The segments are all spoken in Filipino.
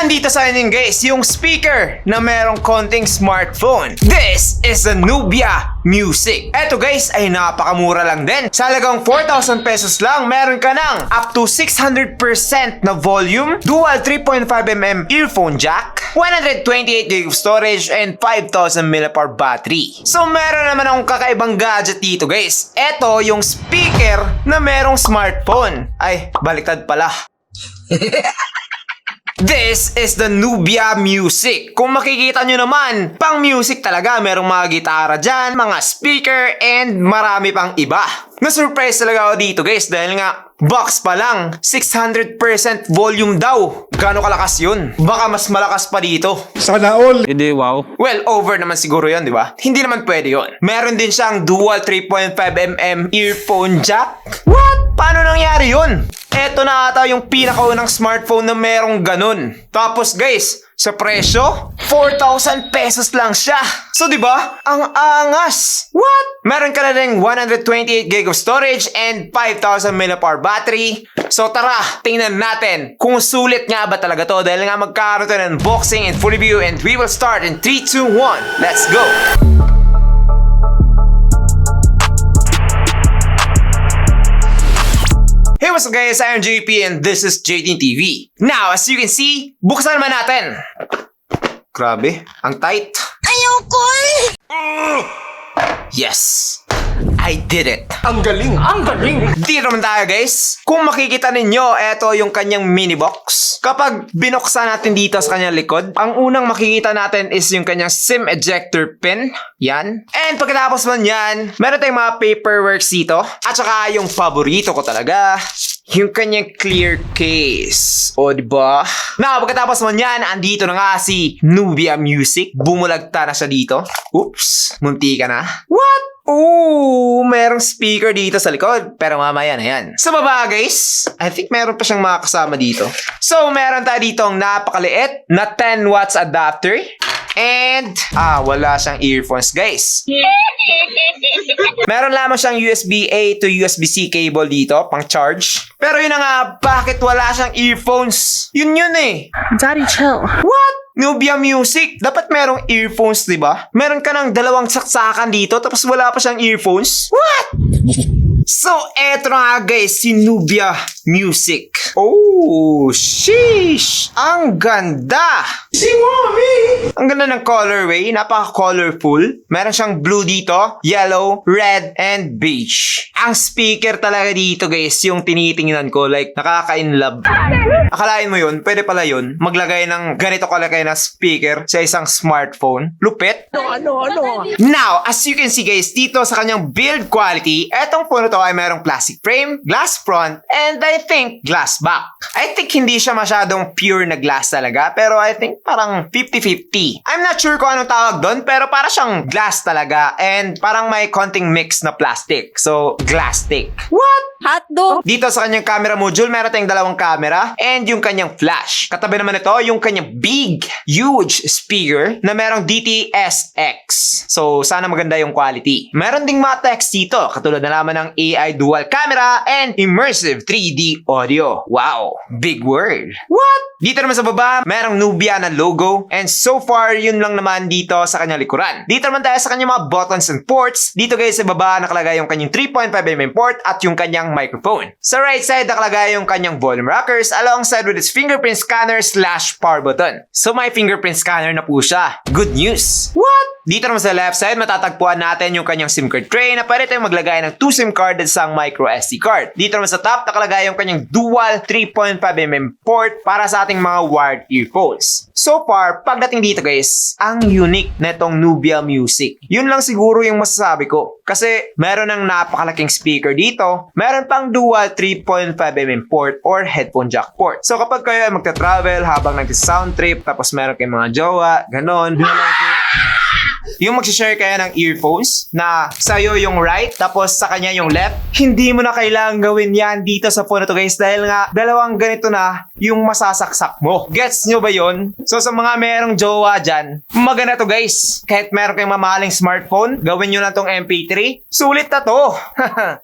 Andito sa inyo guys, yung speaker na merong konting smartphone. This is the Nubia Music. Eto guys ay napakamura lang din. Sa halagang 4,000 pesos lang, meron ka ng up to 600% na volume, dual 3.5mm earphone jack, 128GB of storage, and 5,000 mAh battery. So meron naman akong kakaibang gadget dito guys. Eto yung speaker na merong smartphone. Ay, baliktad pala. This is the Nubia Music. Kung makikita nyo naman, pang music talaga. Merong mga gitara dyan, mga speaker, and marami pang iba. Na-surprise talaga ako dito guys dahil nga box pa lang, 600% volume daw. Gano'ng kalakas yun? Baka mas malakas pa dito. Sana all. Hindi, wow. Well, over naman siguro yun, di ba? Hindi naman pwede yun. Meron din siyang dual 3.5mm earphone jack. What? Paano nangyari yun? Eto na ata yung pinakaunang smartphone na merong ganun. Tapos guys, sa presyo, 4,000 pesos lang siya. So, di ba? Ang angas. What? Meron ka na rin 128GB of storage and 5,000 mAh battery. So, tara, tingnan natin kung sulit nga ba talaga to dahil nga magkakaroon to ng unboxing and full review and we will start in 3, 2, 1. Let's go! Hey, what's up guys? I'm JP and this is JT TV. Now, as you can see, buksan naman natin. Grabe, ang tight. Ayoko eh! Yes, I did it. Ang galing. Ang galing. Dito naman tayo guys. Kung makikita ninyo, eto yung kanyang mini box. Kapag binuksan natin dito sa kanyang likod, ang unang makikita natin is yung kanyang SIM ejector pin. Yan. And pagkatapos man yan, meron tayong mga paperwork dito. At saka yung paborito ko talaga, yung kanyang clear case. O, diba? Now, pagkatapos man yan, andito na nga si Nubia Music. Bumulagta na siya dito. Oops, munti ka na. What? Ooh, merong speaker dito sa likod. Pero mamaya na yan. Sa baba, guys, I think meron pa siyang mga kasama dito. So, meron tayo dito ang napakaliit na 10 watts adapter. And, wala siyang earphones, guys. Meron lamang siyang USB-A to USB-C cable dito, pang charge. Pero yun na nga, bakit wala siyang earphones? Yun eh. Daddy, chill. What? Nubia Music. Dapat merong earphones, di ba? Meron ka ng dalawang saksakan dito, tapos wala pa siyang earphones? What? So, eto na nga guys, si Nubia Music. Oh, sheesh! Ang ganda! Si Mommy. Ang ganda ng colorway, napaka-colorful. Meron siyang blue dito, yellow, red, and beige. Ang speaker talaga dito guys, yung tinitingnan ko, like nakaka-inlove. Akalain mo yun, pwede pala yun, maglagay ng ganito kalagay na speaker sa isang smartphone. Lupit. Ano? Now, as you can see guys, dito sa kanyang build quality, etong phone na to ay merong plastic frame, glass front, and I think glass back. I think hindi siya masyadong pure na glass talaga, pero I think parang 50-50. I'm not sure kung anong tawag doon, pero para siyang glass talaga, and parang may konting mix na plastic. So, glastic. What? Hotdog. Dito sa kanyang camera module, meron tayong dalawang camera and yung kanyang flash. Katabi naman ito, yung kanyang big, huge speaker na merong DTS:X. So, sana maganda yung quality. Meron ding mga text dito, katulad na naman ng AI dual camera and immersive 3D audio. Wow, big word. What? Dito naman sa baba, merong Nubia na logo and so far, yun lang naman dito sa kanyang likuran. Dito naman tayo sa kanyang mga buttons and ports. Dito guys sa baba, nakalagay yung kanyang 3.5mm port at yung kanyang microphone. Sa right side, nakalagay yung kanyang volume rockers alongside with its fingerprint scanner / power button. So may fingerprint scanner na po siya. Good news. What? Dito naman sa left side, matatagpuan natin yung kanyang SIM card tray na pwede tayong maglagay ng 2 SIM card at isang micro SD card. Dito naman sa top, nakalagay yung kanyang dual 3.5mm port para sa ating mga wired earphones. So far, pagdating dito guys, ang unique na itong Nubia Music. Yun lang siguro yung masasabi ko. Kasi meron ng napakalaking speaker dito, meron pang dual 3.5mm port or headphone jack port. So kapag kayo ay magta-travel habang nag-sound trip, tapos meron kayong mga jowa, ganon, Yung mag-share kayo ng earphones na sa'yo yung right, tapos sa kanya yung left, hindi mo na kailangan gawin yan dito sa phone na to guys dahil nga dalawang ganito na yung masasaksak mo. Gets nyo ba yon? So sa mga merong jowa dyan, maganda to guys. Kahit meron kayong mamahaling smartphone, gawin nyo lang tong MP3, sulit na to.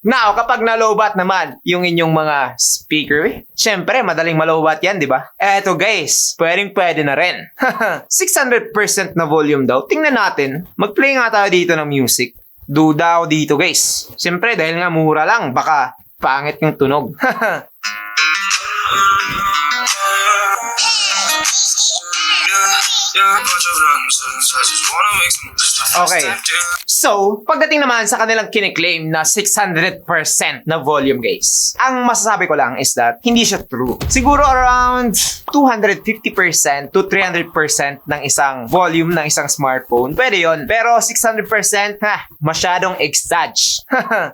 Now, kapag nalobat naman yung inyong mga speaker, syempre madaling malobat yan, di ba? Eto guys, pwede na rin. 600% na volume daw. Tingnan natin. Mag-play nga tayo dito ng music. Duda ako dito guys. Siyempre dahil nga mura lang, baka pangit yung tunog. Okay. So, pagdating naman sa kanilang kiniklaim na 600% na volume guys, ang masasabi ko lang is that hindi siya true. Siguro around 250% to 300% ng isang volume ng isang smartphone. Pwede yon. Pero 600%, masyadong exage.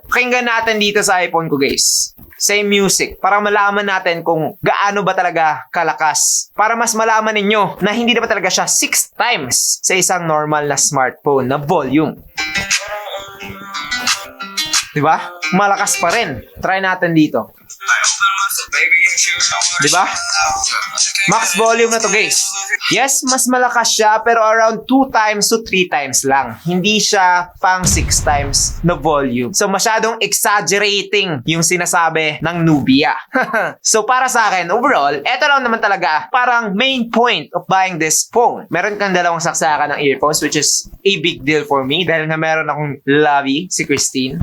Pakinggan natin dito sa iPhone ko guys. Same music. Para malaman natin kung gaano ba talaga kalakas. Para mas malaman ninyo na hindi na ba talaga siya 6 times sa isang normal na smartphone na volume. Diba? Malakas pa rin. Try natin dito. Diba? Max volume na to guys. Yes, mas malakas siya pero around 2 times to 3 times lang. Hindi siya pang 6 times na volume. So masyadong exaggerating yung sinasabi ng Nubia. So para sa akin, overall, eto lang naman talaga parang main point of buying this phone. Meron kang dalawang saksakan ng earphones which is a big deal for me dahil nga meron akong lovey, si Christine.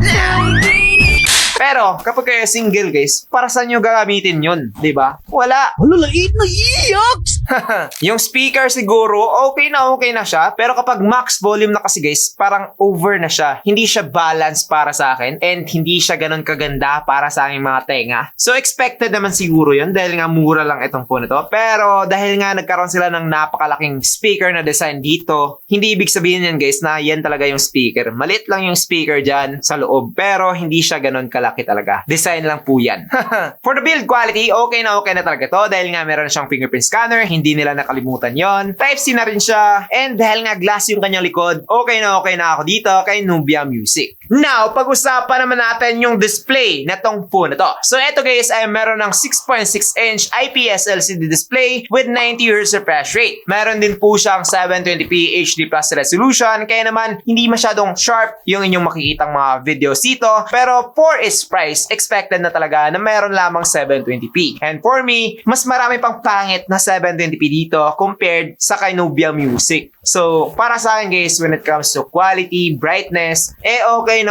Pero, kapag kayo single guys, para saan nyo gagamitin yun? Diba? Wala. Wala, lait na iyak! Yung speaker siguro, okay na siya. Pero kapag max volume na kasi guys, parang over na siya. Hindi siya balance para sa akin. And hindi siya ganun kaganda para sa aking mga tenga. So, expected naman siguro yun dahil nga mura lang itong phone na to. Pero, dahil nga nagkaroon sila ng napakalaking speaker na design dito, hindi ibig sabihin yan guys na yan talaga yung speaker. Malit lang yung speaker dyan sa loob. Pero, hindi siya ganun kalaki talaga. Design lang po yan. For the build quality, okay na talaga to dahil nga meron siyang fingerprint scanner, hindi nila nakalimutan yon. Type-C na rin siya, and dahil nga glass yung kanyang likod, okay na ako dito kay Nubia Music. Now, pag-usapan naman natin yung display na tong phone na to. So, eto guys ay meron ng 6.6-inch IPS LCD display with 90Hz refresh rate. Meron din po siyang 720p HD+ resolution, kaya naman hindi masyadong sharp yung inyong makikitang mga videos dito. Pero for its price, expected na talaga na meron lamang 720p. And for me, mas marami pang pangit na 720p dito compared sa kay Nubia Music. So, para sa akin guys, when it comes to quality, brightness, okay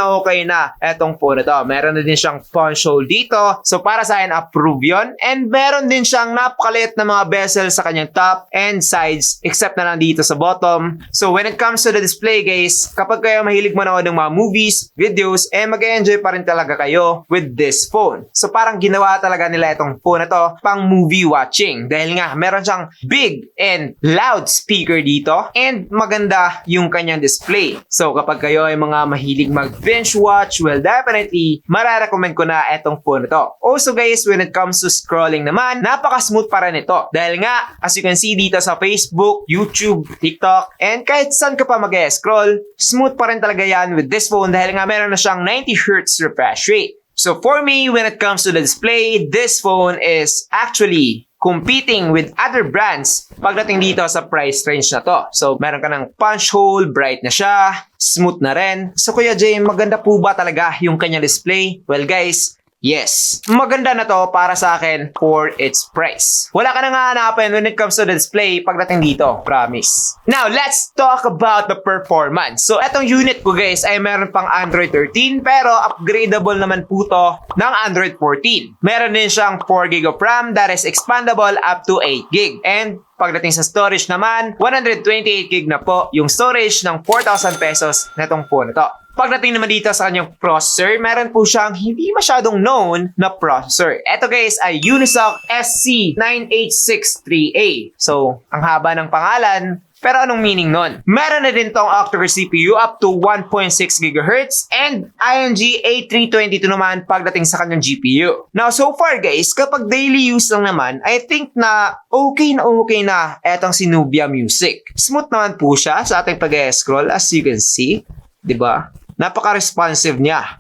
na etong phone na to. Meron na din siyang punch hole dito. So, para sa akin, approve yun. And meron din siyang napakaliit na mga bezel sa kanyang top and sides, except na lang dito sa bottom. So, when it comes to the display guys, kapag kayo mahilig manood ng mga movies, videos, mag-enjoy pa rin talaga kayo with this phone. So, parang ginawa talaga nila itong phone na to pang movie watching. Dahil nga, meron siyang big and loud speaker dito and maganda yung kanyang display. So, kapag kayo ay mga mahilig mag-binge watch, well, definitely, mararecommend ko na itong phone na to. Also guys, when it comes to scrolling naman, napaka-smooth pa rin ito. Dahil nga, as you can see dito sa Facebook, YouTube, TikTok, and kahit saan ka pa mag-scroll, smooth pa rin talaga yan with this phone dahil nga meron na siyang 90Hz refresh rate. So for me, when it comes to the display, this phone is actually competing with other brands pagdating dito sa price range na to. So, meron ka ng punch hole, bright na siya, smooth na rin. So, Kuya Jay, maganda po ba talaga yung kanyang display? Well, guys, yes. Maganda na to para sa akin for its price. Wala ka nang hahanapin when it comes to the display pagdating dito. Promise. Now, let's talk about the performance. So, etong unit ko guys ay meron pang Android 13 pero upgradable naman po to ng Android 14. Meron din siyang 4GB of RAM that is expandable up to 8GB. And pagdating sa storage naman, 128GB na po yung storage ng 4,000 pesos na itong phone na to. Pagdating naman dito sa kanyang processor, meron po siyang hindi masyadong known na processor. Ito guys ay Unisoc SC9863A. So, ang haba ng pangalan, pero anong meaning nun? Meron na din tong octa-core CPU up to 1.6 GHz and ING A322 naman pagdating sa kanyang GPU. Now, so far guys, kapag daily use lang naman, I think na okay na etong si Nubia Music. Smooth naman po siya sa ating pag-scroll as you can see. Diba? Napaka-responsive niya.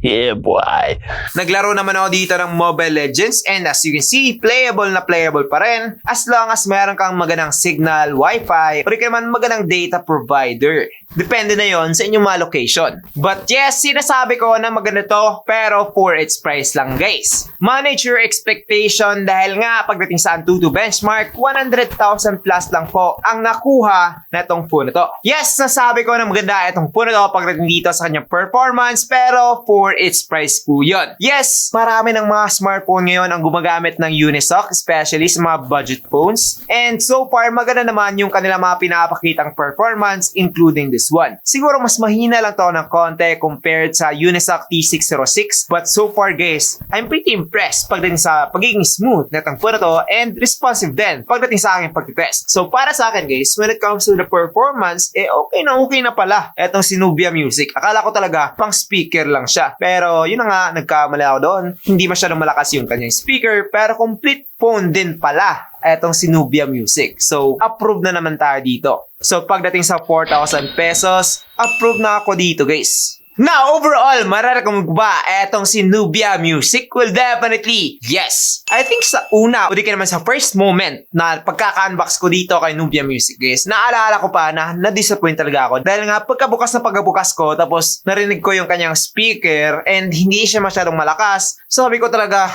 Yeah, boy. Naglaro naman ako dito ng Mobile Legends and as you can see, playable na playable pa rin as long as meron kang magandang signal, wifi, o rin naman magandang data provider. Depende na yon sa inyong mga location. But yes, sinasabi ko na maganda to pero for its price lang guys. Manage your expectation dahil nga pagdating sa Antutu benchmark, 100,000 plus lang po ang nakuha na itong phone na to. Yes, nasabi ko na maganda itong phone na to pagdating dito sa kanyang performance pero for its price po yun. Yes, marami ng mga smartphone ngayon ang gumagamit ng Unisoc, especially sa mga budget phones. And so far, maganda naman yung kanilang mga pinapakitang performance including this one. Siguro mas mahina lang to ng konti compared sa Unisoc T606 but so far guys, I'm pretty impressed pagdating sa pagiging smooth na itong phone na to and responsive din pagdating sa aking pagtitest. So para sa akin guys, when it comes to the performance, okay na pala etong si Nubia Music. Akala ko talaga pang speaker lang siya. Pero yun na nga, nagkamali ako doon. Hindi masyadong malakas yung kanyang speaker pero complete phone din pala etong si Nubia Music. So, approve na naman tayo dito. So, pagdating sa 4,000 pesos, approve na ako dito guys. Now, overall, mararamdaman ba etong si Nubia Music? Well, definitely, yes. I think sa una, o di ka naman sa first moment na pagkaka-unbox ko dito kay Nubia Music, guys, naalala ko pa na na-disappoint talaga ako. Dahil nga, pagkabukas ko, tapos narinig ko yung kanyang speaker and hindi siya masyadong malakas, sabi ko talaga,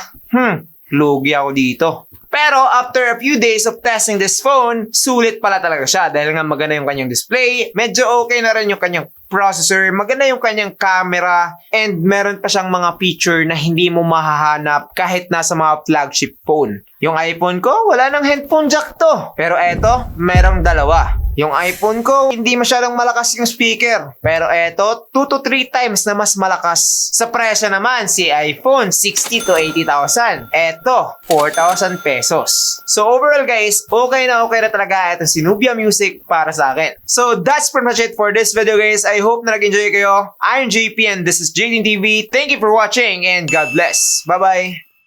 lugi ako dito. Pero after a few days of testing this phone, sulit pala talaga siya dahil nga maganda yung kanyang display, medyo okay na rin yung kanyang processor, maganda yung kanyang camera, and meron pa siyang mga feature na hindi mo mahahanap kahit nasa mga flagship phone. Yung iPhone ko, wala nang headphone jack to. Pero eto, merong dalawa. Yung iPhone ko, hindi masyadong malakas yung speaker. Pero eto, 2 to 3 times na mas malakas. Sa presyo naman, si iPhone, 60 to 80,000. Eto, 4,000 pesos. So overall guys, okay na talaga itong si Nubia Music para sa akin. So that's pretty much it for this video guys. I hope na nag-enjoy kayo. I'm JP and this is JD TV. Thank you for watching and God bless. Bye-bye.